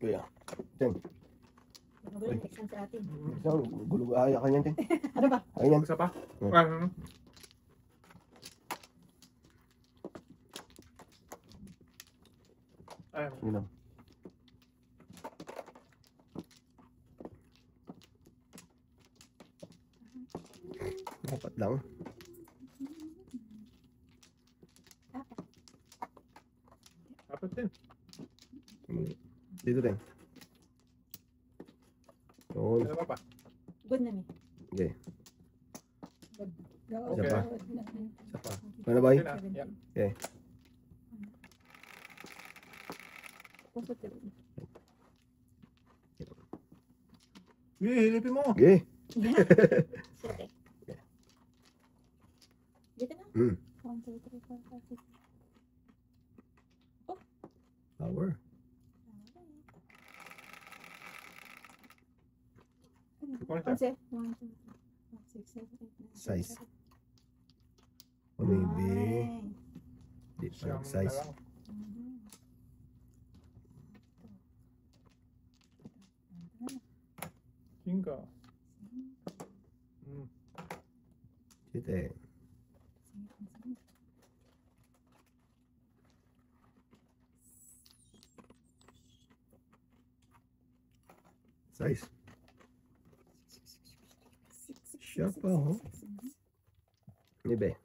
Kaya, Teng. Magulo yung exam sa atin. Isang gulog aya ka niyan, Teng. Ano ba? Ayan. Isa pa? Hmm. Ayun. Sige lang. Dapat lang. Apat din. Dito, Teng. Yun. Isa pa. Good na mi. Okay. Good. Isa pa. Good na. Isa pa. Ano ba yun? Yeah. Okay. Positive. Hilipin mo. Okay. Sige. Dito na. 1, 2, 3, 4, 5, 6. Power. Kung isa. 1, 2, 3, 4, 5, 6, 7, 8, 9, 10, Size. 11. O maybe. Ay. Di pa Siyam yung size. na lang. Mhm. Cinco. Hmm. Dito eh. Size. Siya pa, oh. Nibe.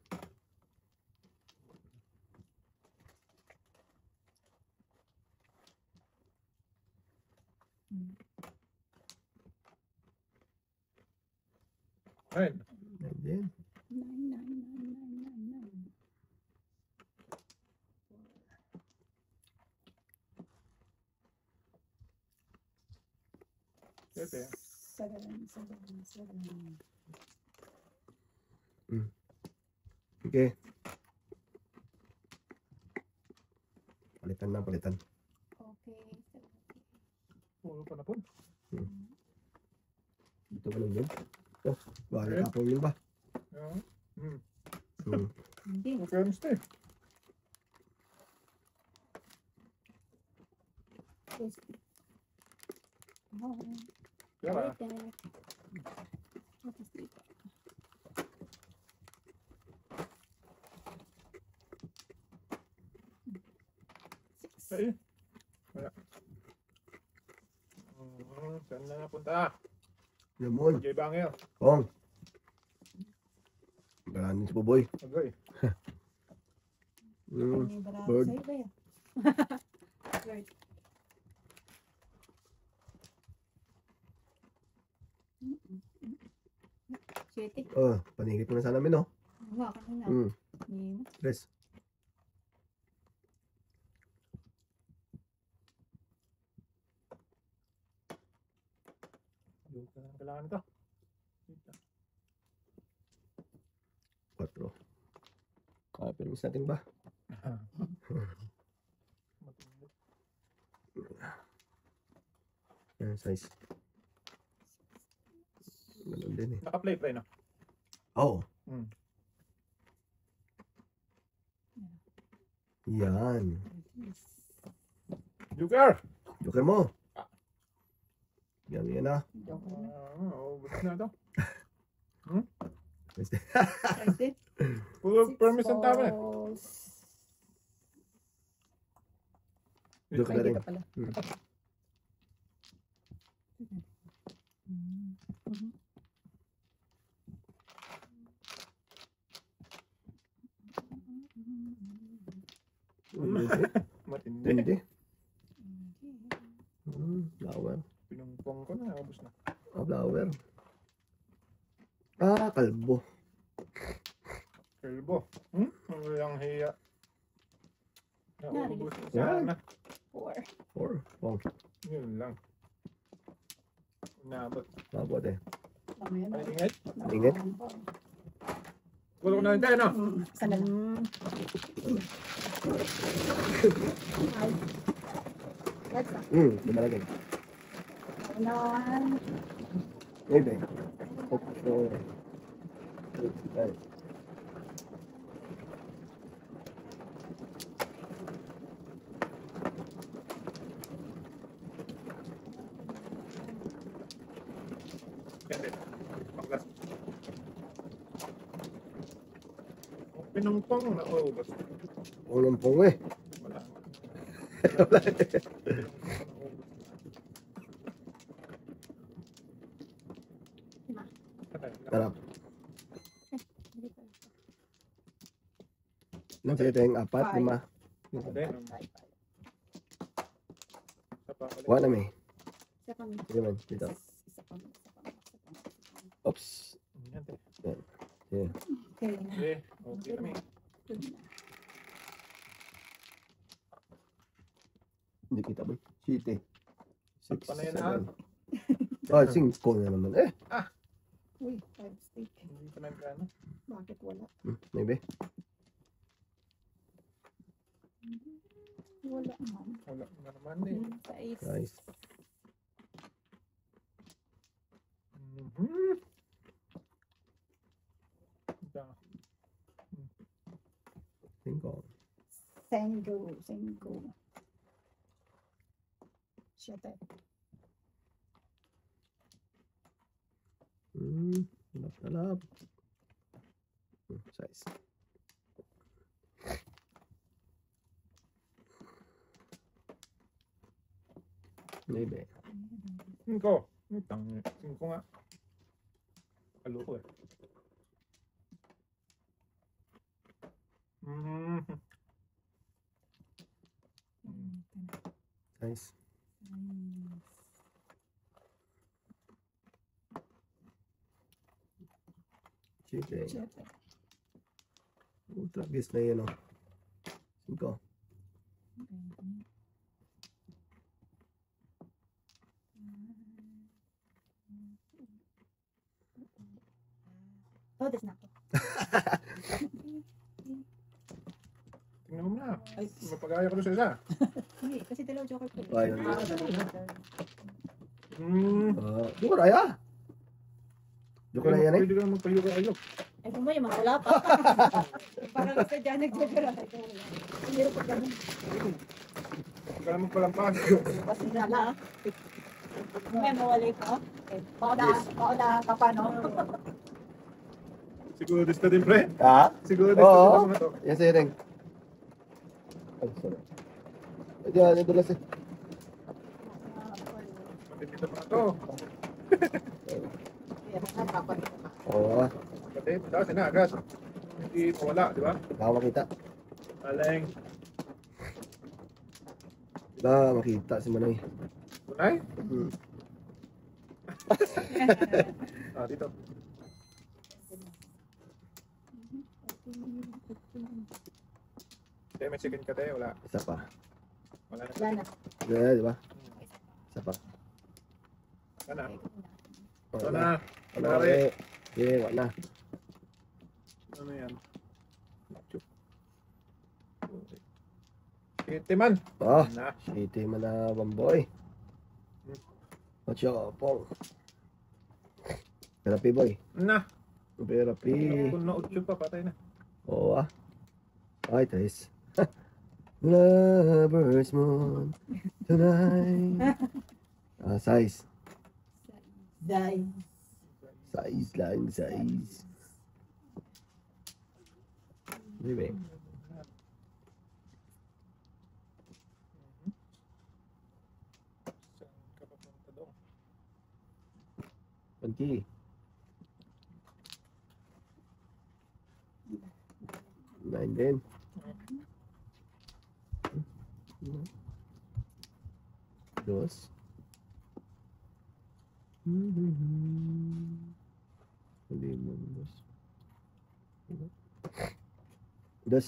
Ayun. And then, 9, 9, 9, 9, 9, 9. Ito eh. 7, 7, 7. okay. Palitan na, palitan. Okay. Puro pa na po. Dito ka lang din. Oh, baka ako yun ba? Yeah. Hmm. Hmm. Hindi. Okay, honest eh. Oh. Kaya What is this? Ay. Wala. Saan na napunta? Yamon. Jay Bangel. Kong. Garanin si Boboy. Agoy. Hmm. Bird. Bird. Bird. Siyete. Oh, paningit mo na sana namin, oh. Wala ka na. Hmm. Lima. Tres. Kailangan ito. Quatro. Permis natin ba? Yan, size. Ganun din eh. Naka-play pre no? Oh. Hmm. Yan. Joker! Joker mo. Yan, yan ah. Ubus na ito. Siyete. Puro permis ang tama eh. Joker Ay, na rin. dito pala. Matindi. Hindi. Flower. Pinumpong ko na, ubus na. Ah, flower. Ah, kalbo. Kalbo. Walang hiya. Naubos na Yan. sana. 4. Four. Pong. Yun lang. Inabot. Mabot eh. Ay, ingay. Ingat. Puro ko na rin tayo, no? Isa na lang. Ay. Let's go. Lumalagay. Unahan. Maybe. Opo. Ay. Hindi. Baklas. Pinumpong na ubos. Unang pong eh. Wala. Sarap. Nang pwede tayong 4, 5. Wala na may. Isa pang. Sige man, dito. Isa pang. Oops. Yan, te. Sige. Okay na. Okay kami. Good na. Hindi kita ba? City. 6, Pa na yan, ah. 7. 5 na naman. Eh, Uy, 5 stick. Hindi pa nagkano. Bakit wala? maybe. Wala naman. Wala na naman eh. Sais. Nice. Mhm. Da. 5. Sengo. Siete. Talap. 6. Maybe. 5. Tang 5 nga. Kalo ko eh. Mhm. Nice. City. Siete. Tragis na yun, oh. 5. Oh, that's not. Tingnan mo na. Ay, Mapag-aya ka doon sa isa. hindi. Kasi dalawa joker ko. Ay, Duko na ya. Duko na yan eh. Pwede ka magpayuga-ayok. Ay, kung mo yung mga wala pa. Parang gusto dyan nag-joker. Hindi rin po ganun. Huwag ka naman palampas. Kasi nala. May mawalay pa. Pauda ka pa, no? Siguro dis na din, pre. Ha? Siguro dis na din Oo. ang mga to. Yes, Ring. Ay, sorry. Diyan, ito lang siya. Matitito pa to. Oo. Pati, tapos na, agad. Hindi wala, di ba? Baka makita. Aleng. Baka makita si Manoy. Tunay? Hmm. Dito. Okay, may second ka tayo, wala. Isa pa. Wala na. Wala na. Yeah, di ba? Isa pa. Wala na. Oh, Wala na. Wala Wala na. rin. Yeah, wala. Ano yan? Kiti man. Oh, Na. shitty man na bamboy. Ocho, pong. Therapy boy. Na. Therapy. Kung na-8 pa, patay na. Oo ah. Ay, tayo. Lover's moon tonight. Size. Dai. Size lang, size. Baby. Saan ka papunta doon? Panki. Nine din. Dos. Hindi mo dos. Dos.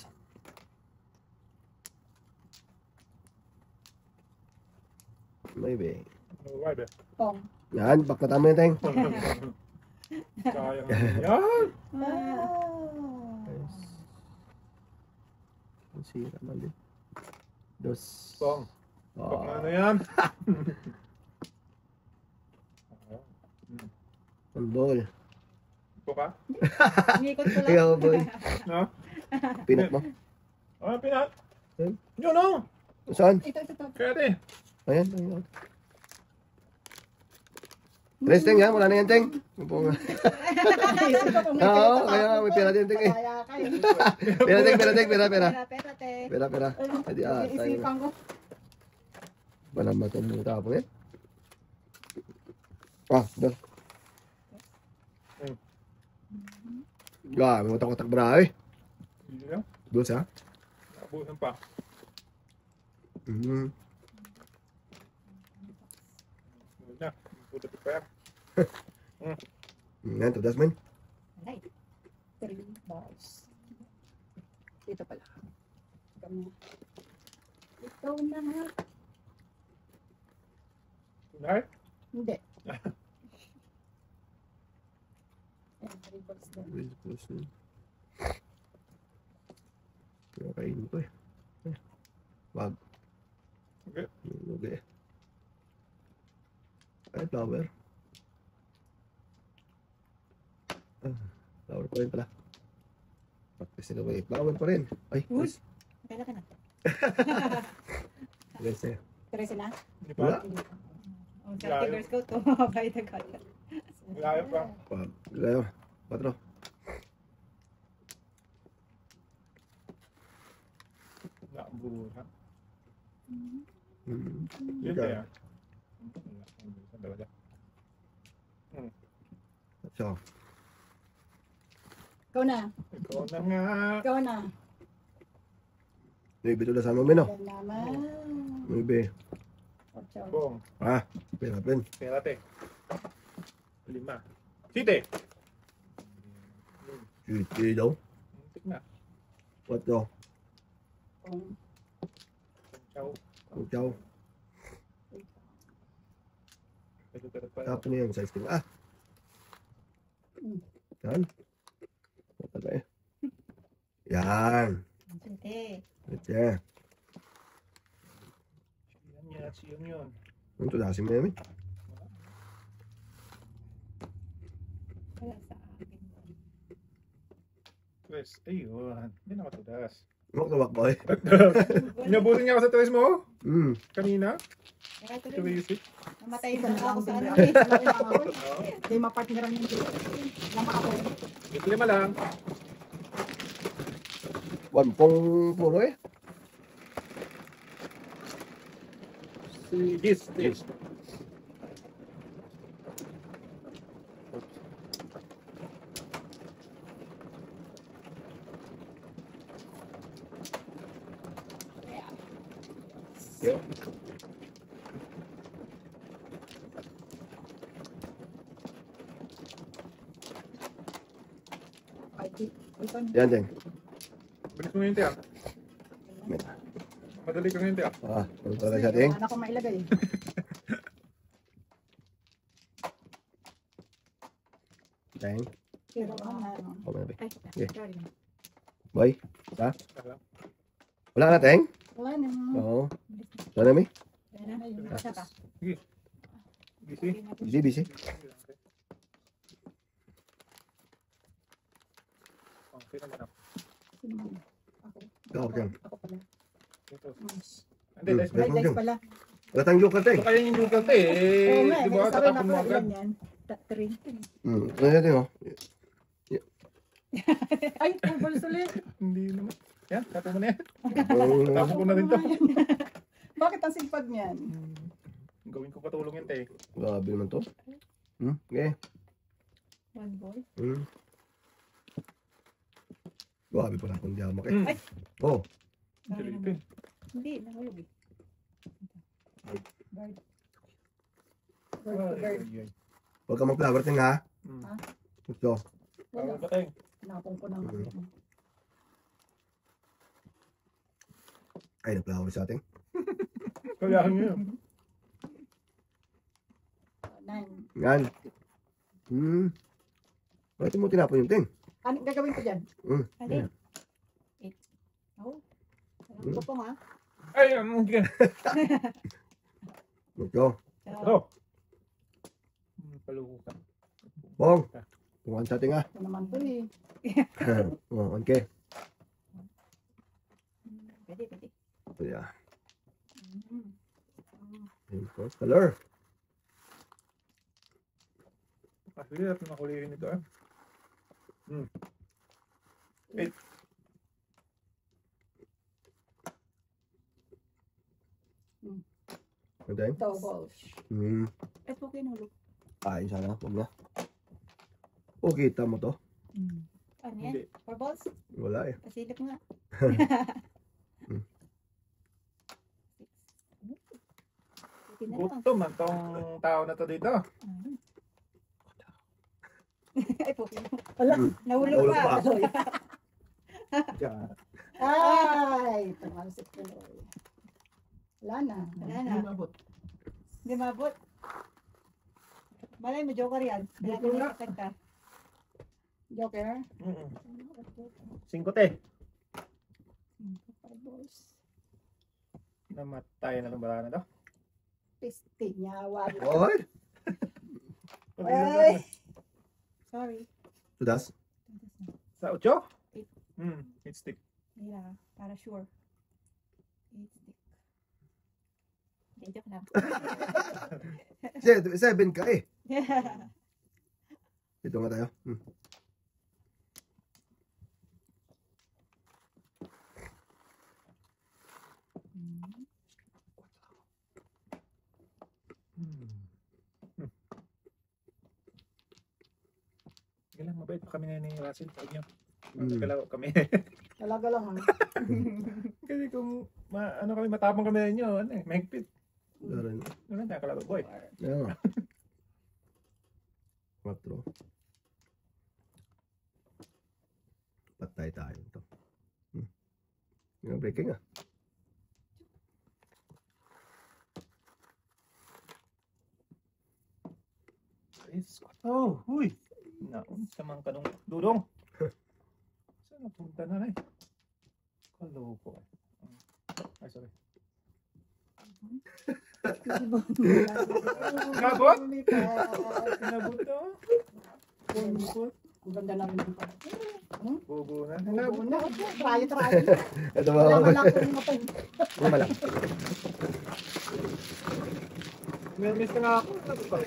Maybe. Why ba? Pong. Yan, bakta tama yung teng. Sayang naman yan. Yes. Ang sira man din. Dos. Pong. Pag Ah, ano yan? ball. Ito ka? Inikot ko lang. Ikaw, boy. No? Pinat mo. Pinat. Hmm? Yun o. Saan? Ito. Kaya di. Ayan, ayan. Tres, Teng, ha? Wala na yan, Teng. Oo, kaya nga, may pera din, Teng, eh. Kaya kayo. Pera, Teng, pera, Teng, pera, pera. Pera, te. Pera, pera. Adi, tayo na. Isipan ko. Ba naman ito mong tapong, eh? Ah, doon. May watak-watak bra, eh. Hindi lang. Doon siya. Nakabusan pa. Mm. Huwag na. Puto pa yan. Yan, to Dasmin. Alay. 3 balls. Dito pala. Kami. Ikaw na nga. Unahay? Hindi. Ayan, 3 balls din. Kainin ko, eh. Wag. Okay. Okay. Ay, flower. Flower pa rin pala. Practice nila ba eh. Flower pa rin. Ay, Uy. yes. Kailan ka na? Yes, eh. 13 na? Hindi Wala. pa. Oh, sa figures ko to. By the God. Wala pa. Wag. Gayo. Patro. Nakabusan. Yun Okay. kaya. Dalawa. So, Ikaw na. Ikaw na nga. Ikaw na. maybe to sa namin, no? Yan naman. Maybe. Ocho. Bong. Ah, pera rin. Perate. 5. Site. Sweetie daw. Tik na. What daw? Kung Ciao. Ciao. Pero pa. Tapos na yung size ko. Ah. Yan. Talaga eh. Yan. Sinte. Yeah. Yan yan. Siyam yun. Ano to dasim namin? Wala sa akin. Pues, ayun. Hindi na matudas. Makatawak boy. Inabutin niya ako sa tres mo? Hmm. Kanina? Kaya ito Ito ba rin. yung sit? Namatay na ako sa ano eh. Hindi mapartneran yung dito. Lama ako. Ito 5 lang. Wampong puro eh. Si Gis. Gis. Yeah. Ito na. Yan din. Bilis mo ngayon, Tia. Madali ka ngayon, Tia. Ah, ano talaga siya ting? Anak ko mailagay. Ting. Pero ano. Okay, babe. Ay, Yeah. sorry. Boy, ha? Wala ka na ting? Wala na. Oo. Wala na mi? Wala na yung isa pa. Gisi. Busy, busy. Okay naman ako. Sino man? Ako. Ikaw, Ken. Ako pala. Ito. Hindi, let's Yes, May dice pala. Wala tayong joker ting. Ito kaya yung lugal to Oo eh. nga, Di may ba? isa rin Tatapon ako. mo agad. Ilan yan? 3. Ano yan ting oh? Ay, balls ulit. Hindi naman. Yan, tapon mo na yan. Oh, Tapon ko na rin to. Bakit ang sipag niyan? Gawin ko patulong yun, Te. grabe naman to. Okay. One ball. Grabe pala kung di ako maki. Mm. Ay. Oh, Silipin. Hindi, nahulog eh. Bird. Ay, Bird. ay, ay. huwag ka mag-flower ting ha. Mm. Gusto. Wala. Tawag ka, Te. Napong ko ng Ay, nag-flower sa ating. Kaya nga. 9. Yan. Bakit mo tinapon yung ting? Ano gagawin ko dyan? Ano? Yan. 8. Oh. Alam ko po nga. Ay, hindi ka. Gusto. Ito. Palukutan. Bong. Tungan sa ating ha. Ito naman to eh. Oh, okay. Pwede, pwede. Yeah. Mm. Yun po. Color. Hirap na makulihin ito ah. 8. Pwede? Doubles. Eh, po kinulog. Ay, sana. Huwag na. O, kita mo to? Ano Hindi. yan? 4 balls? Wala eh. Pasilip nga. Buti na lang. Gutom man tong tao na to dito. Ay, po wala. Nahulog Nahulog pa. Diyan. Ay, tumalsik tuloy. Wala na. Wala na. Hindi maabot. Hindi mabot. Malay mo, joker yan. Kaya Joker nga. pinagkatan ka. Joker? 5 te. 5 balls. Namatay na itong bala na to. Piste niya. Wag. Oy! Ay! Sorry. Sudas? Sa 8? 8 stick. Yeah, para sure. 8 stick. Hindi, joke lang. 7 ka eh. Dito nga tayo. Sige lang, mabait pa kami na ni Russell sa inyo. Nagkalaw kami. Talaga lang ha. Kasi kung ano kami, matapang kami na inyo, ano eh, mahigpit. Wala rin. Ano na, kalaw boy. Ayan. 4. Patay tayo ito. Yung breaking ah. Oh, huy! Naon, samang kanong dudong. Saan napunta na eh? Kaloko. Ay, sorry. Nabot? Nabot to? Nabot? Ang ganda namin dito. Bubo na. Nabot na. Try. Ito Wala mga wala akong matay. Wala lang. Miss na nga ako. Nabot pa.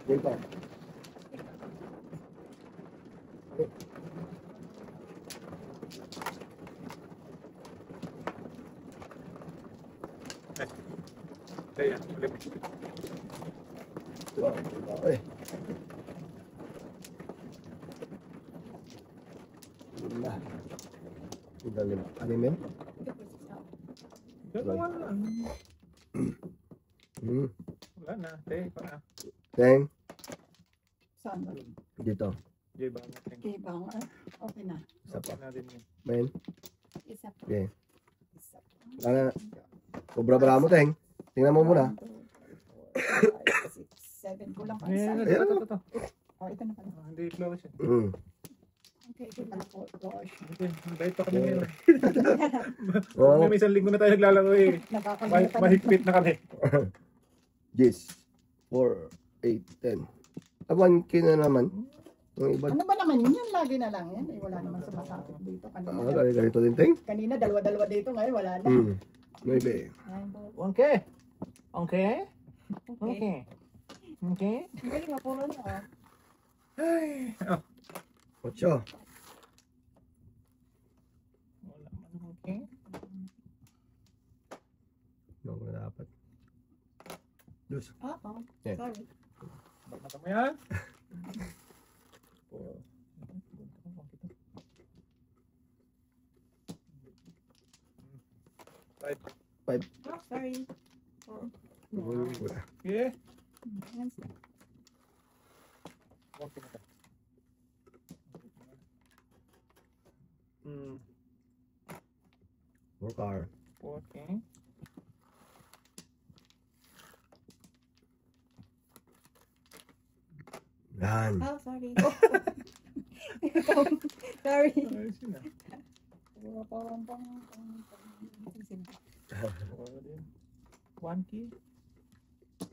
Dito. Kaya, ulit. Ay. Wala. Ilalim. Alimin? Wala na. Wala na. Pa. Teng. Saan ba? Dito. Jay ba natin? Ibang. Okay na. Isa pa. Na din yun. Men. Isa pa. Okay. Isa pa. Ano? Kubra-bra mo, Teng. Tingnan mo muna. 7 ko lang pa Ayan, isa. ito. Oh, ito na pala. Hindi close yun. Okay, ito na po. Gosh. Okay, mabait pa kami ngayon. Oo. May isang linggo na tayo naglalaro eh. Nakakalimutan. Mahigpit na kami. Yes. 4, 8, 10. 1K na naman. Yung iba. Ano ba naman yun? Lagi na lang yan. Eh, wala naman sumasakit dito. Ganito din, Teng. Kanina, dalawa-dalawa dito. Ngayon, wala na. Maybe. Okay. Okay. Okay. Okay. Ang galing, mapuro na. Ay. Oh. 8. Wala man okay. Ano ko na dapat? Dos. Oo. Yeah. Sorry. Bakit mo yan? Five. Oh, sorry. Oh. Okay. Hands na. Okay na. Work hard. Okay. Yan. Oh, sorry. Sorry. Ayos yun ah. One key.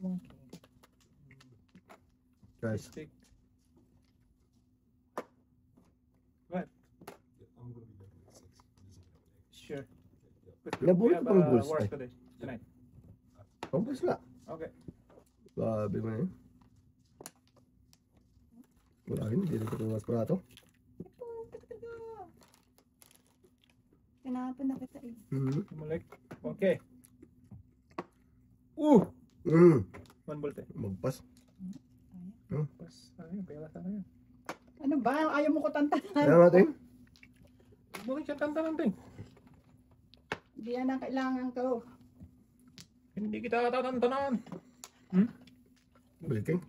One key. Guys. Stick. What? Sure. Nabulit We have, pang bulls work ay. today, tonight. Pambus nga. Okay. Sabi mo na yun. Wala rin, hindi rin ko tumas prato. Kinapon na kita eh. Bumalik. Okay. One bolt eh. Magpas. Pas. Ayun, pera sa akin. Ano ba? Ayaw mo ko tantanan. Kaya natin. Bakit siya tantanan din? Hindi yan ang kailangan ko. Hindi kita tatantanan. Balikin.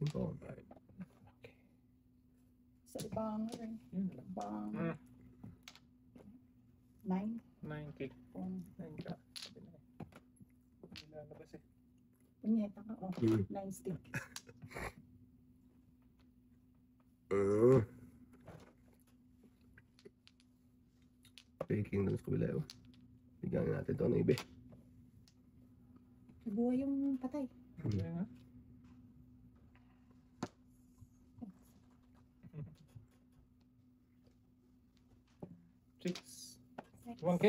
Simple. Sa ibang rin. Yun lang. Ibang 9. 9K. 9K. Lalabas eh. Punyeta ka. Oh, 9 stick. Baking doon sa kabila yun. Bigyan natin ito ng ibe. Nabuhay yung patay. Okay nga. Six. 1K.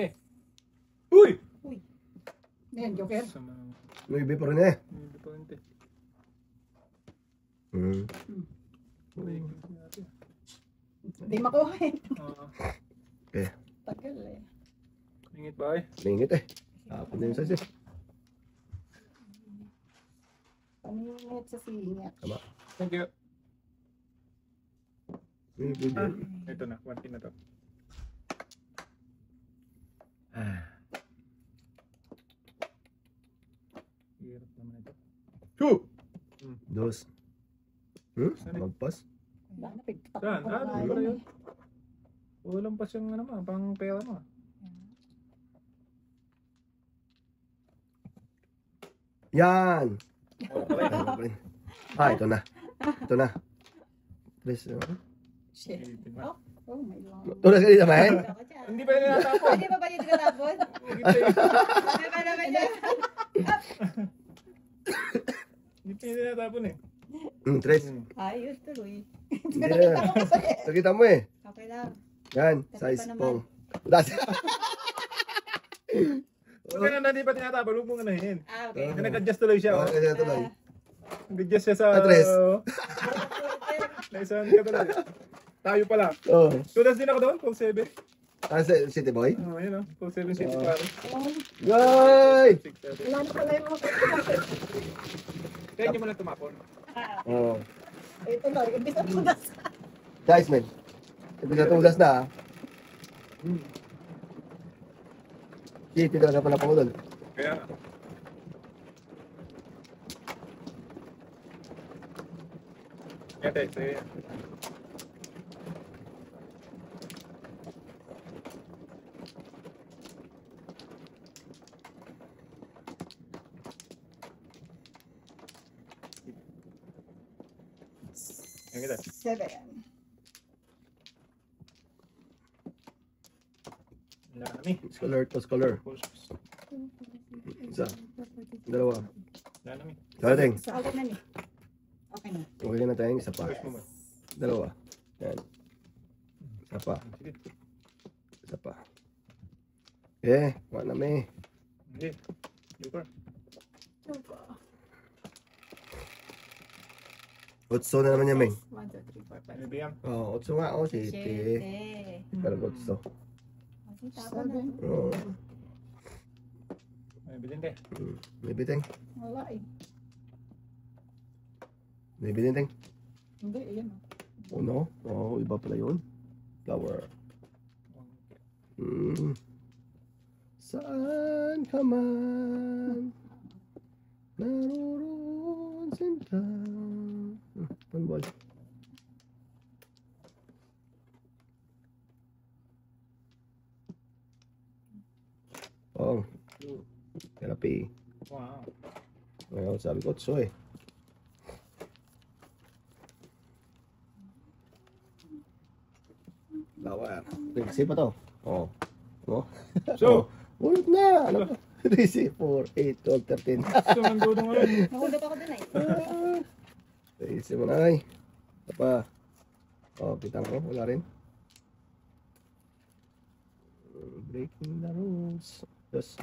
Uy! Ngayon, Joker. Sama. May ibe pa rin eh. Hindi pa rin. Hindi makuha eh. Okay. Tagal eh. Ingit ba eh? Lingit eh. Tapon din sa siya. Paningit sa singit. Tama. Thank you. May ibe din. Ito na. 1K na to. Hirap naman ito. Two! Dos. Saan eh? Magpas. Wala na, pigtak Saan? ko Ano na ba yun yun? eh. Walang pa siyang ano mo, pang pera mo. Yan! Okay. Ito na. Ito na. Tres. Shit. Oh, oh my God. Ito na kanina ba yan? Hindi pa rin natapon. Hindi pa ba dito katapon? Hindi pa yun. Ano ba naman yan? Hindi pa yun natapon eh. Tres. Ayos tuloy. Hindi na. Nakita mo eh. Okay lang. Yan. Kasi Size pa naman. pong. Das. Huwag ka na hindi pa tinatapon, huwag mong anahin. Ah, okay. Nag-adjust tuloy siya. Oh. Kaya ito lang. Nag-adjust siya sa... Tres. Naisahan ka tuloy. Tayo pala. Oh. Tulas din ako doon, full 7. City boy. Oh, yun oh. Full 7 city pare. Yay! 6, 7. Wala na pala yung mga Kaya nyo mo lang tumapon. Oh. ito na, imbis na tunas. Guys, man. Ito na tulas na ah. City talaga pala po doon. Kaya... Kaya tayo. Yang kita. 7. Wala na mi. Scholar to scholar. Isa. Dalawa. Wala na mi. Dating. Sa akin na ni. Okay na. Okay na tayong isa pa. Push mo ba? Dalawa. Yan. Isa pa. Sige. Isa pa. Eh, wala na may. Hindi. Joker. Otso na naman yan, Meng. 1, 2, 3, 4, 5. Ano ba yan? Oh, otso nga. Oh, city. 7. Pero otso. Tapon na. Oh. May bilhin de. May biteng. Wala eh. May biteng. Hindi, ayan o. Oh, no? Oh, iba pala yun. Flower. Saan ka man naroon sinta. Panbol. Oh, therapy. Wow. Ngayon, sabi ko, otso eh. Flower. Save pa to. Oh. Oh. So, Ulit na! Ano ba? 3, 4, 8, 12, 13. so ang dudong ngayon. Nahulog ako dun eh. Isip mo na ay. Ito pa. O, kita mo. Wala rin. Breaking the rules. Just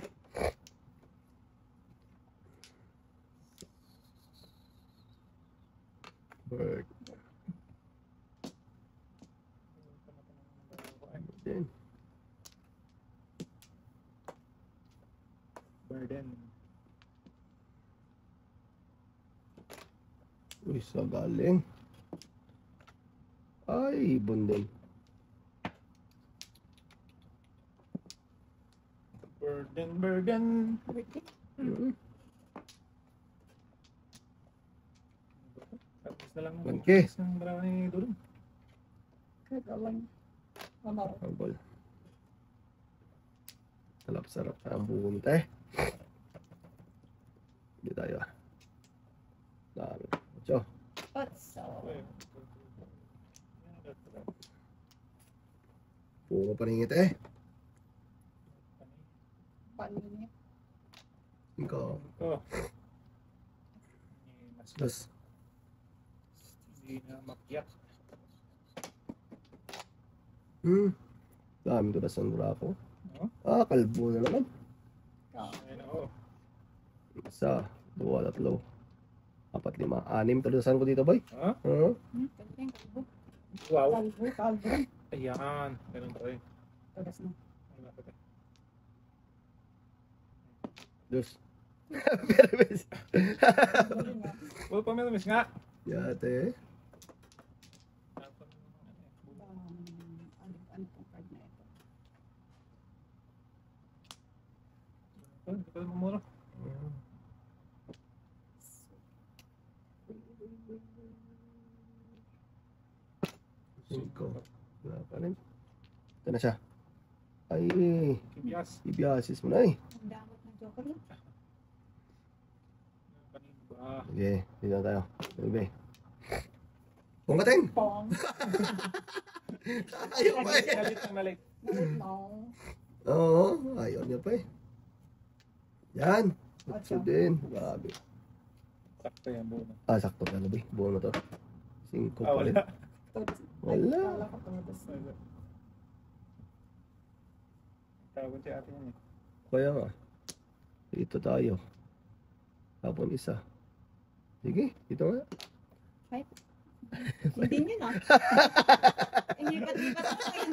bird. Then Burden. uy, sa galing. Ay, ibon din. Burden. Mm. Tapos na lang. Bangke. Tapos ng dalawa ni Dudong. Gagawin. Mamaw. Ang ball. Sarap-sarap na ang buong te. Hindi tayo. Dami. Ocho. Otso. Bungo pa rin ito eh. Panini. Cinco. Oh. Mas Dos. hindi na makiyak. Dami to na sandra ako. Oh. Ah, kalbo na naman. Ayun ako. Isa, dua, tatlo. Apat, lima, anim. Talusan ko dito, boy. Ha? Huh? Kalbing, kalbo. Wow. Kalbo, kalbo. Ayan. Ganun pa rin. Tagas na. Wala pa rin. Dos. Pero bes. Wala pa meron, miss nga. Yate. Ano pong card na ito? Hindi pa rin mamura. Cinco. Wala pa rin. Ito na siya. Ay, Kibias. ibiasis mo na eh. Ang damot ng chocolate. Kanino ba? Sige, dito na tayo. Bebe. Pungkating! Pong. Ayaw pa eh. Nalit ng nalik. Pong. Oo, ayaw niya pa eh. Yan. Otso din. Grabe. Sakto yan, buo na. Ah, sakto ka gabi. Buo na to. Cinco Ah, pa rin. wala. Wala. Kala ko todos. Wala. Tawag si ate yan eh. Kaya nga. Dito tayo. Tapon isa. Sige, dito nga. Hindi nyo na. Lipat-lipat lang.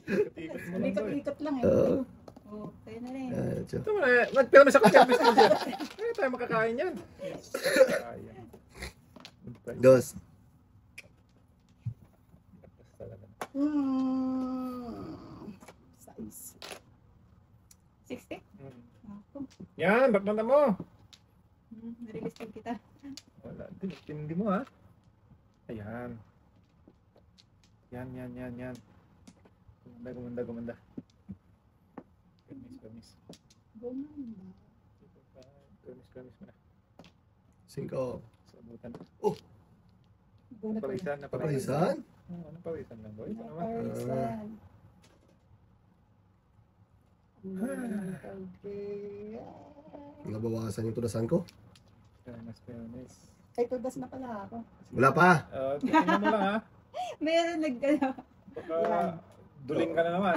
Katikat mo lang to eh. Lipat-lipat lang eh. Oo. Oo, kayo na rin. Otso. Ito mo na eh. Nagpira mo sa kanya. Miss mo siya. Kaya tayo makakain yan. Kaya. Dos. Tapos talaga. Size. 60? Hmm. Ako. Yan, ba't nanda mo? Narilis din kita. Wala, hindi mo ha. Ayan. Yan. Gumanda. Gamis. Gumanda. Gamis mo na. Cinco. Sabutan. Gulat ko na. Kapalisan? Anong pawisan lang boy? Ito naman. Naparisan. Okay. Nabawasan yung tudasan ko. Fairness. Ay, tudas na pala ako. Wala pa. Tingnan mo lang ha. Meron Baka duling ka na naman.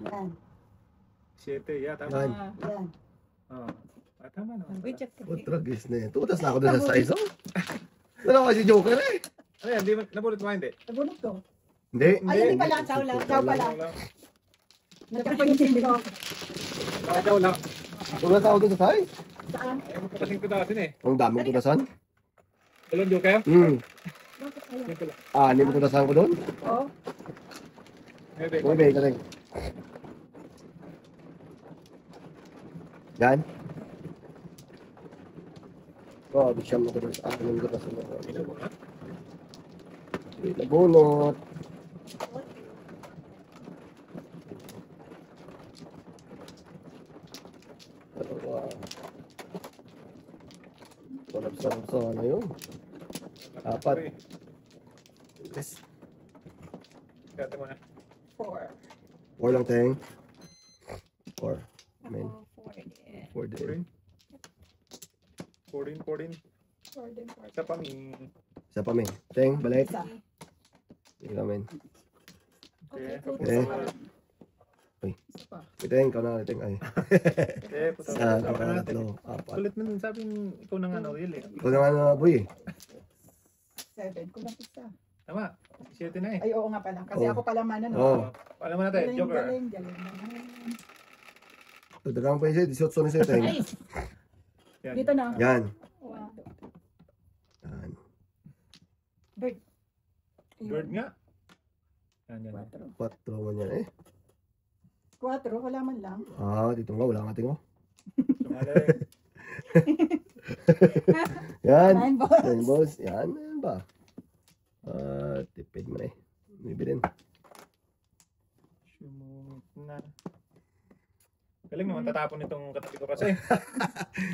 Yan. 7, yeah, tama. Yan. Yan. Oh. Tama naman. Good job. Utragis na yan. Tudas na ako doon sa size. Wala ko si Joker eh. Ano yan? Nabulot mo hindi? Nabunod ko. Hindi. Ay, hindi pala. Chow lang. Chow pala. Nagkapansin ko. Ikaw lang. Tudas ako doon sa size. Saan? Ayaw mo kasing tudasin eh. Ang daming tudasan. Walang joker? Bakit kaya? Yan pala. Anim tudasan ko doon. Oo. Maybe. Bebe, kasing. Yan. Oh, di siya mo ko doon sa anim tudasan ko. Nabunot. Dalawa. Sarap-sarap sana yun. Apat. Yes. Kaya mo na. 4. Four lang tayong. Four. Amen. Ako, 4 din. Four din. 14. 4 din. 4. Isa pa mi. Isa pa may. Teng, balik. Isa. Ikaw men. Okay, Okay. tudas Okay. pa rin. Uy. Isa pa. Iteng, ikaw na iteng. Ay. Eh, puto. Isa, Tama dalawa, natin. tatlo, apat. Kulit mo nun, sabi ikaw na nga na Will eh. Ikaw na nga na, boy eh. 7. Kulang isa. Tama, 7 na eh. Ay, oo nga pala. Kasi Oo. ako pala man, ano. Oo. Alam mo natin, Galing, Joker. galing, galing naman. Dagdagan pa yung siya, 18 na siya iteng. Ay, Yan. dito na. Yan. Wow. Yan. Bird. Bird nga. Yan, yan. 4. 4 man yan eh. 4, wala man lang. Ah, dito nga, wala nga tingko. Sumalay. Yan. 9 balls. Yan, boss. Yan, yan ba? Tipid mo na eh. Bibilin. Sumungit na. Galing naman tatapon itong katabi ko kasi.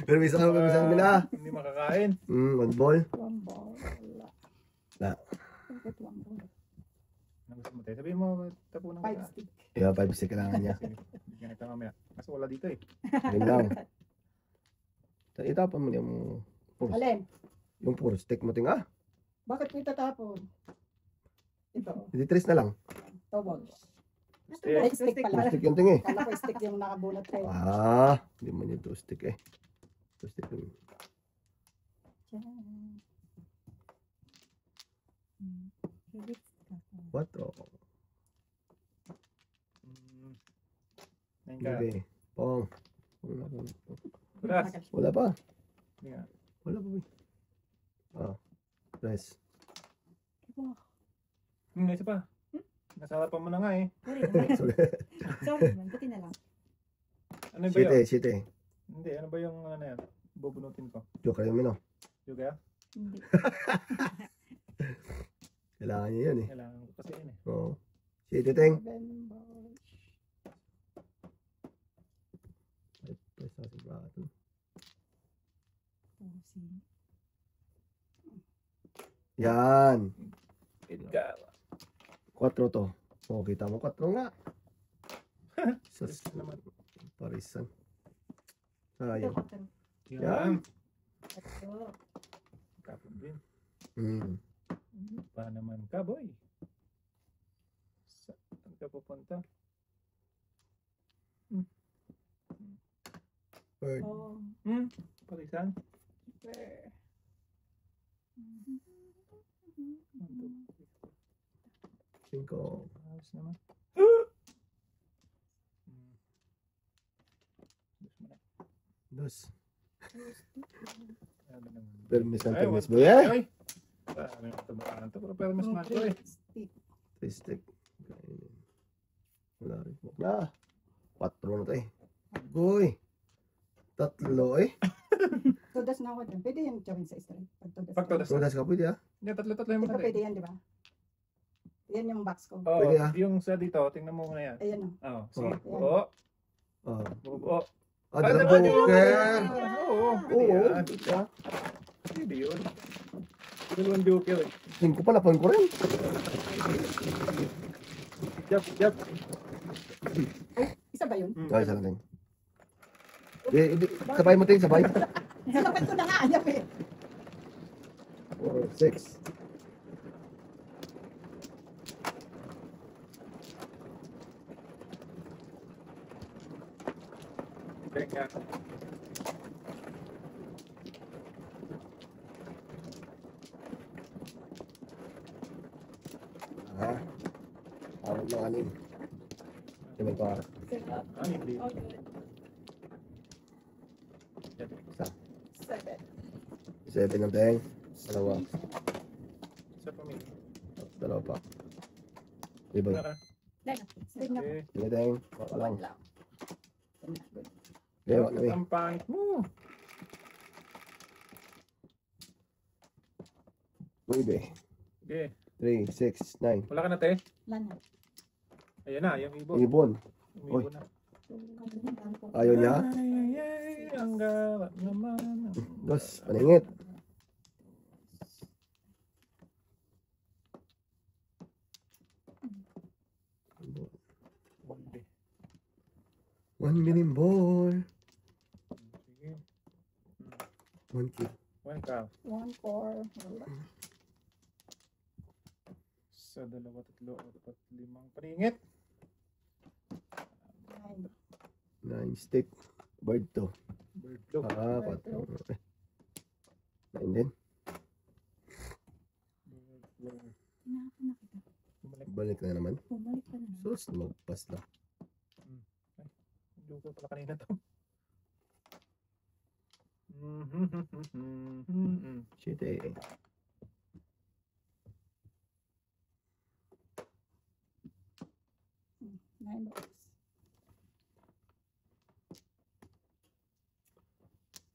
Pero may isang nila. Hindi makakain. 1 ball. 1 ball. Wala. Wala. Bakit 1 ball? Ano gusto mo tayo? Sabihin mo, tapunan 5 ka. stick. Yeah, 5 stick kailangan niya. Sige, bigyan kita mamaya. Kasi wala dito eh. Yun lang. Itapon mo yung puro. Alin? Yung puro stick mo ting ah. Bakit ko itatapon? Ito. Hindi 3 na lang. 2 balls. Stick. Ay, stick pala. Stick yung ting eh. Kala ko stick yung nakabunot kayo. Hindi man yung 2 stick eh. 2 stick yung... Diyan. 4. Ngayon ka. Okay. Pong. Buras. Wala pa. Hindi nga. Wala pa. Press. Isa pa. Nasa harapan mo na nga eh. Sorry naman, buti na lang. Ano ba yun? Shit eh. Hindi, ano ba yung ano yan? Bubunutin ko. Joker yung mino. Yung kaya? Hindi. Kailangan niya yun eh. Kailangan ko kasi yun eh. Oo. Shit ting. 7 balls. Press sa brato. Yan. Edgar. 4 to. Oh, kita mo 4 nga. Sus. Paris naman. Parisan. Sayang. Yan. Tapon din. Pa naman ka, boy. Saan ka pupunta? Bird. Oh, Parisan. super. 5. Ayos naman. Dos. Ano naman? Permis ng Ay, permis one, mo yan. ay. Ano yung tabakan to? Pero permis na ito eh. Stick. 3 stick. Wala rin po. Na. 4 na to eh. Goy. 3 eh. Todas na ako dyan. Pwede yan gawin sa straight. Pag todas. Sudas ka pwede ah. Hindi, tatlo-tatlo yung Di ba mga pwede yan, di ba? Yan yung box ko. Oo, Pwede, ah. yung sa dito, tingnan mo muna yan. Ayan o. Oo, sige. Oh. Oo, Oh. buo. Dalang dalawa joker. Oo, pwede Oo. yan. Pwede yun. Dalawang joker eh. 5 pa napon ko rin. Jab, jab. Isa ba yun? Ay, isa lang din. Sabay mo ting, sabay. Sinapad ko na nga. Ayan eh. 4, 6. Teka. Awag ng anim. Tingnan ko ah. Ah, hindi. Isa. 7. 7 ang teng. Dalawa. Isa pa may. Dalawa pa. Iba. Wala ka. Stick na. Okay. Sige teng. Baka lang. Lang. Good. Lewa na eh. Ang pangit mo. Pwede. Okay. 3, 6, 9. Wala ka na, te? Wala na. Ayan na, yung ibon. Ibon. Yung ibon na. Ayaw niya. Ay, ang garap naman. Dos. Paningit. One million ball. Sige. 1 kid. One cow. 1, 4. Wala. Sa 2, 3, 4, 5 paningit. 9. Stick. Bird to. Bird flu. 4. Okay. 9 din. Bird flu. Tinapon na kita. Bumalik. Balik na naman. Bumalik ka na naman. Sus, magpas lang. Joker pala kanina to. Shit eh. Nine bucks.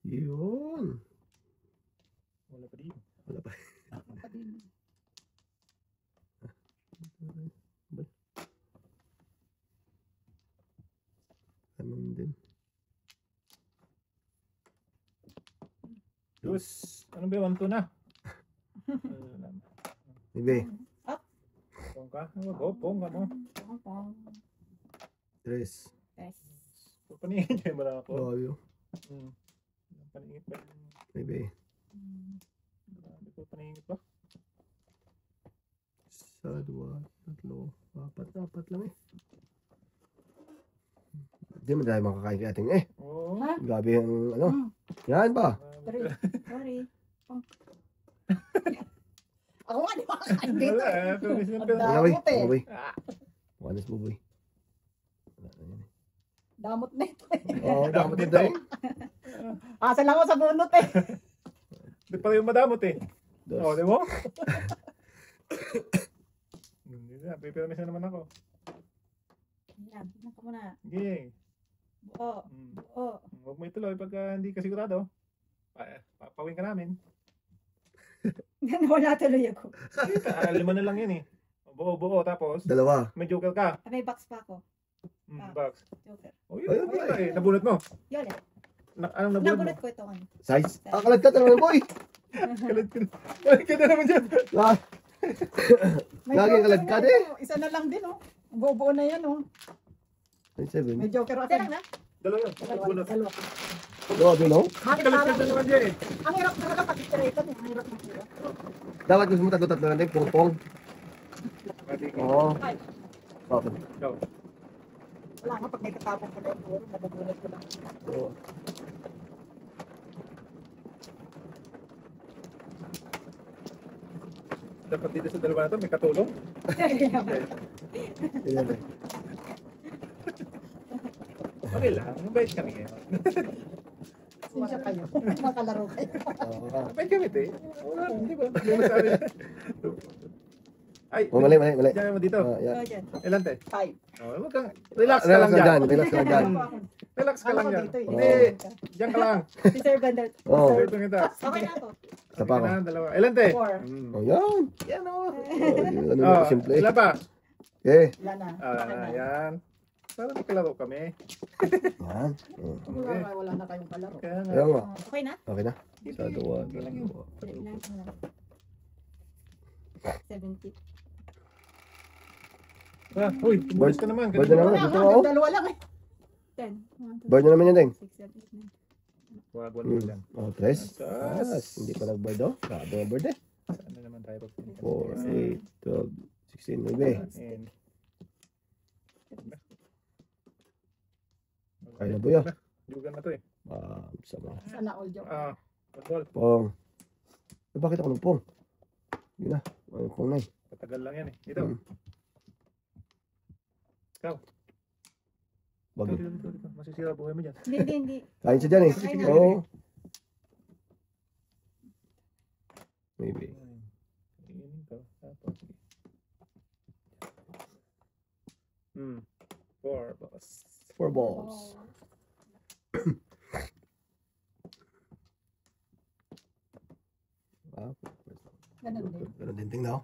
Yun. Wala pa din. Wala pa. Pa din. Ganun din. Diyos. Ano ba yung 1-2 na? Bibi. Pong ka? Pong ka mo. Pong, pong. 3. Yes. Paningin niyo mo lang ako. Bayo. Paningin pa. Bibi. Grabe ko paningin pa. 1, 2, 3, 4 lang eh. Hindi mo tayo makakain kay ating eh. Oo. Ha? Grabe yung ano. Yan ba? Sorry. Pong. Ako nga, di ba kakain dito? Wala eh. Pero minsan Ang pero. dami. Buboy. Damot eh. Buboy. Ah. Wanas buboy. Wala na yan eh. Damot na ito. Oo, dapat din tayo. Asa lang ako sa bunot eh. Di pala yung madamot eh. Oo, di mo? Hindi na. Pipirmis na naman ako. Yan, tignan ko muna. Sige. Buo. Buo. Huwag mo ituloy pagka hindi ka sigurado. Papawin ka namin. Wala tuloy ako. 5 na lang yan eh. Buo-buo tapos 2. may joker ka. May box pa ako. Box. Joker. Oh, yun. Ayun, Wala eh. Nabunot mo. Yun eh. Anong nabunot mo? Nabulat ko ito. Size. Kalagkat na naman boy. Kalat ka na. Balik ka na naman dyan. May Laging joker kalagkad na eh. ito. Isa na lang din oh. Buo na yan oh. 7. May joker ako. Isa lang na? Dalawa yun. Bunot. Dalawa. Grabe no? Bakit Kalat parang ka na naman dyan eh. ang hirap talaga pag straight ang hirap na sila. Dapat gusto mo tatlo natin. Pong-pong. Oo. Ay, Bakit? Ikaw. wala nga pag may katapong ko na yung puro, nababulat ko lang. Oo. Dapat dito sa dalawa na to may katulong. Ganyan eh. Okay lang. Mabait kami ngayon. Sinsya kayo. Makalaro kayo. Oo. Mabait kami te. Wala. Hindi ba? Problema sa amin. Ay. Oh, mali. Diyan mo dito. Ah, yan. Oh, dyan. Ilan te? 5. Oh, wag kang relax ka lang dyan. Relax ka lang dyan. Relax ka lang dyan. dito eh. Hindi. Diyan ka lang. Si Sir Gandalf. Oo. Sir, ito kita. Okay na ako. Isa pa ako. Sige na, dalawa. Ilan te? 4. Oh, yan. Yan o. Oh, yun, ano Oh, yung simple. ilan pa? Okay. Wala na. Yan. Para makalaro kami. Yan. Oh. Wala na kayong palaro. Kaya nga. Kaya nga. Okay na? Okay na. Sa 2. Okay lang yun. 70. Ah, uy, tumulis ka naman. Bird na naman. Wala Gusto nga, mo ako? dalawa lang eh. 10. 1, 2, Bird na naman yan, Deng. 6, 7, 8, 9. Wag, wag lang. Oh, 3. Sas. Hindi pa nag-bird oh. Grabe ang bird eh. Saan na naman tayo? 4, 8, 12, 16, 9. And... Kaya na buyo. Jugan na to eh. Sama. Sana all joke. Football. Pong. Eh, bakit ako ng pong? Yun na. Ano pong na eh. Patagal lang yan eh. Dito. Ikaw. Wag eh. Dito. Masisira buhay mo dyan. Hindi. Kain siya dyan eh. Kain na. Oo. Maybe. Iinin ko. Tapos. 4 boss. 4 balls. Ah, Ganun din. ganun din tingnan oh.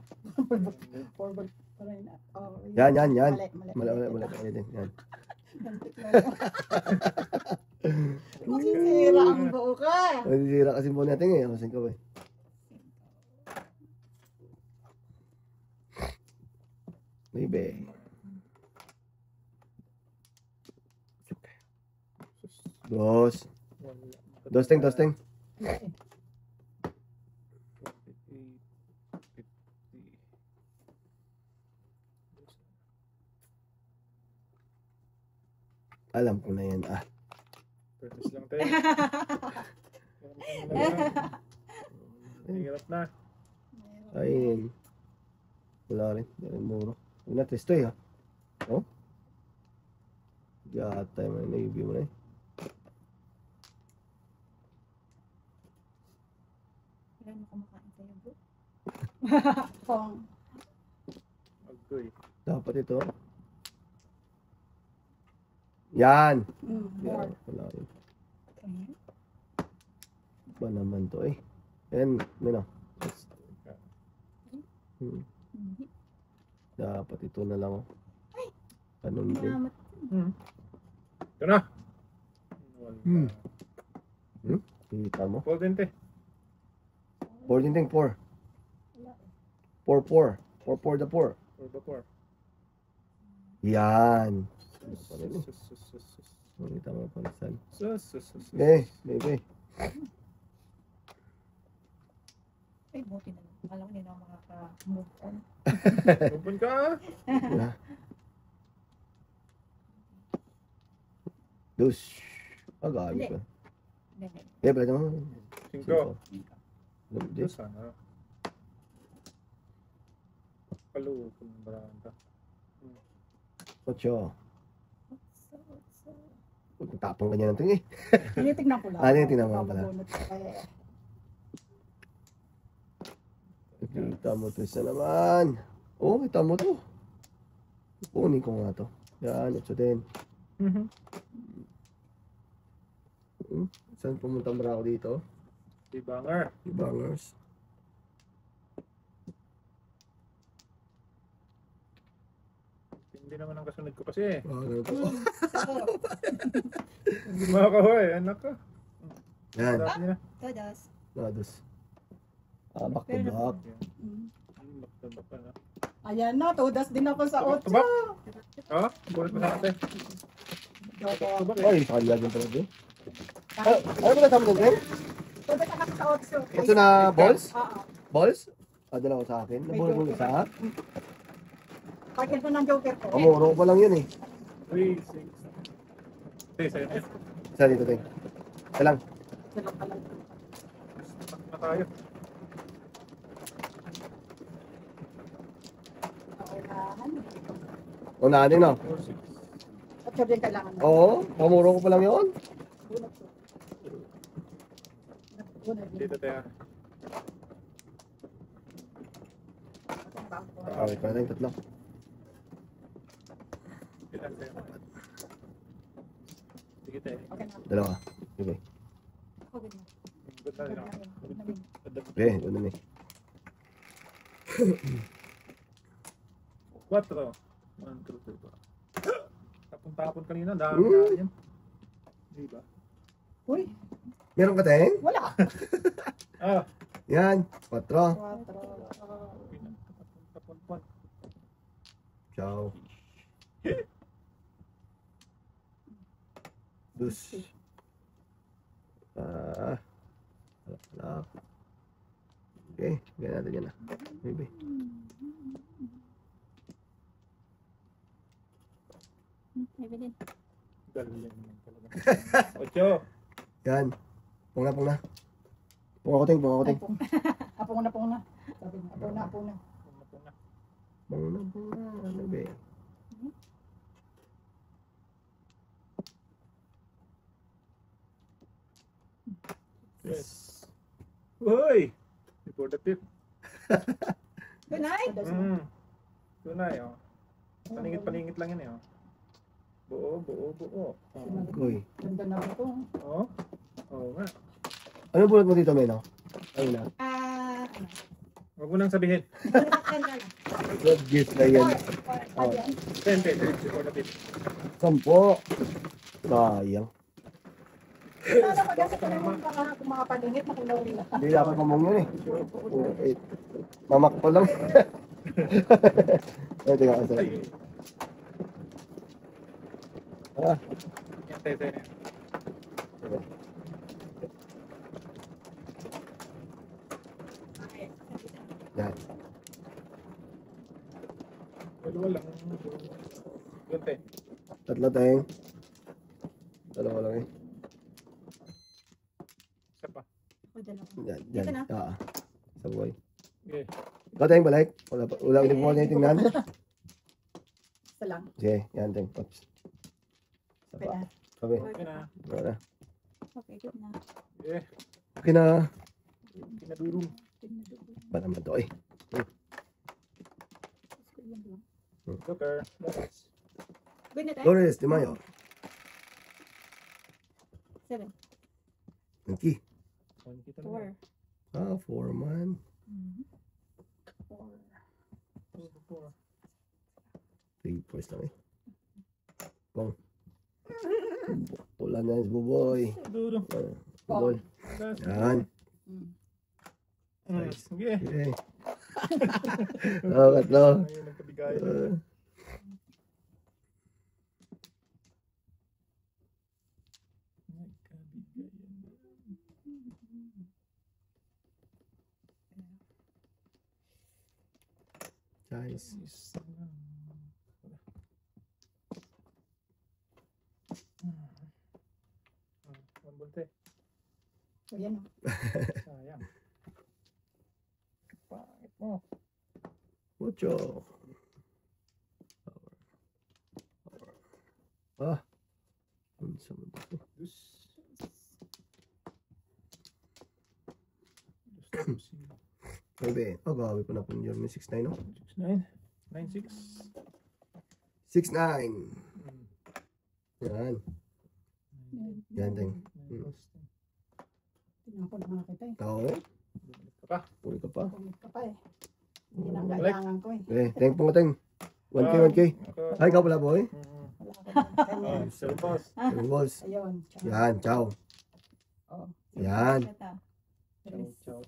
Forward pa rin. Oh, Yan. Mali din. Yan. Masisira ang buo ka. Masisira kasi po natin eh. Masin ko eh. Maybe. Dos. Dosting. Alam ko na yan. Fairness lang tayo. Hirap na. Ayun. Wala rin. Hindi rin muro. Huwag na testo eh ha. Oh? Yata yung may naibi mo na eh. Kailan mo kumakain sa'yo, bro? Kung Agoy. Dapat ito. Yan. more. Yan. Wala rin. Okay. Ba naman to eh. Yan. Ano? Mhm. Dapat ito na lang oh. Ganun din. Salamat. Ito na. Hmm. Kita mo. Golden te. 14 ting 4. 4 4. 4 4 the 4. Or the four. Yan. Sus. Makita mo palisan. Sus. Okay, baby. Ay, buti na lang. Akala ko hindi na ako makaka-move on. Open ka. Na. Dus. Pag-aali ka. Hindi. Eh, pwede mo. 5. Hindi. Sana. Paluwa ko ng baranda. 8. So, Huwag tapong ganyan ng tingin. tinitignan ko lang. Tinitignan mo pala. Mababunot ka kaya. Kita mo to isa naman. Oh, kita mo to. Kunin ko nga to. Yan, 8 din. Saan pumunta mo ako dito? Si Banger. Ibangers. Hindi naman ang kasunod ko kasi. Ano to? Hindi makakahoy. Anak ka. Yan. Dati na. Todos. Nados. Back to back. Back to back na. Ayan na, todas din ako sa Tubak, 8. tubak. Ha? Bulit mo sa atin. Ay, kaya din talaga. Ano ba na tama din? Todas ako sa 8. Ito na balls? Oo. Balls? Dala ko sa akin. Nabulog mo isa. Pakit mo ng joker ko. Amuro ko pa lang yun eh. 3, 6. Hindi, sa'yo na. Isa dito, Ting. Isa lang. Dalang ka lang. Back na tayo. Paunahan. Unahan din, no? 4, 6. At sabihin kailangan na. Oo, pamuro ko pa lang yun. Bunot ko. Bunot din. Dito tayo. Okay, pala tayong tatlo. Ilan tayo? Sige tayo. Okay na. Dalawa. Okay. Okay na. Good na rin ako. Okay, ano na eh. 4. 1, 2, 3, 4. Tapon-tapon kanina. Dami na yan. Di ba? Uy, Meron ka, Ting? wala. Ah. Yan. 4. 4. Tapon-tapon. Ciao. Dus. Halap. Okay, ganyan natin yan na. Maybe. Evelyn. Galing yan talaga. 8. Yan. Pung na. Pung ako, Ting. Ay, pong. Apong na. Sabi niya, apong na. Pung na. Ano ba eh? Yes. Uy! Before the tip. Good night. Tunay, oh. Paningit lang yan, eh, oh. Buo. Uy. Ganda na ito. Oh. Oo nga. Ano bulot mo dito, Meno? Ayun na. Ano? Huwag mo nang sabihin. Good gift na yan. 10. Before the tip. 10. Sayang. Ano ba kasi kung mga paningit na kung nila. Hindi dapat mamong yun eh. Mamak pa lang. Ay, teka kasi. Yan, tayo. Yan. Dalawa lang. Gunte. Tatlo tayong. Dalawa lang eh. O, dalawa. Yan, Dito yan. na. Sabay. Okay. Ikaw tayong balik. Wala ulit mo niya tingnan. Isa lang. Sige, yan tayong pops. Okay na. Sabi. Okay na. Wala. Okay, good na. Okay. Okay na. Kinadurong. Ba naman to eh. Joker. Yes. Good na tayo. Flores, Di Mayo. 7. Monkey. One kita na. 4. 4 man. 4. 3 points lang eh. Bong. Pula na yung buboy. Durong. Buboy. Yan. Nice. Okay. Okay. Katlo. Ayun, nagkabigay. Guys. One bolte. O, yan o. Sayang. Pangit mo. Mucho. Ah. Ano sa mga ito? Dus. Dus. Maybe. Oh, gawi pa na po niyo. 6-9 no? 6-9. 9-6. 6-9. Yan. Yan din. Tingnan ko na mga kita eh. Tao. Ka pa. Uli ka pa. Pumit ka pa eh. Hindi nang kailangan ko eh. Okay. Thank po nga 1K, 1K. Ay, ikaw pala boy. Wala ko na. Sir boss. 7 balls. Ayun. Yan. Ciao. Oh. Yan. Ciao.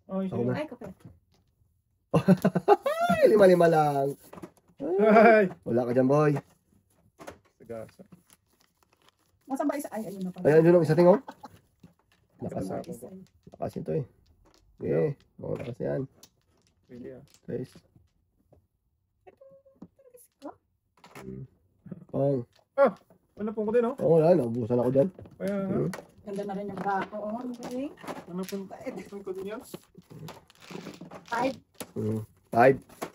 Oh, Ako na. Ay, kape. Ay, 5-5 lang. Ay! Wala ka dyan boy. Sagasa. Nasaan ba isa? Ay, ayun na pala. Ayan, yun ang isa tingong. Lakas. Sagasa. Isa. Lakas ito eh. Okay. Oo, lakas yan. Really ah. Guys. Ko? Oh. Ano po ko din oh. Oo, wala. Naubusan ako dyan. Kaya nga. Ganda na rin yung bako. Oh, okay. Ano po ko din yan? 5. 5.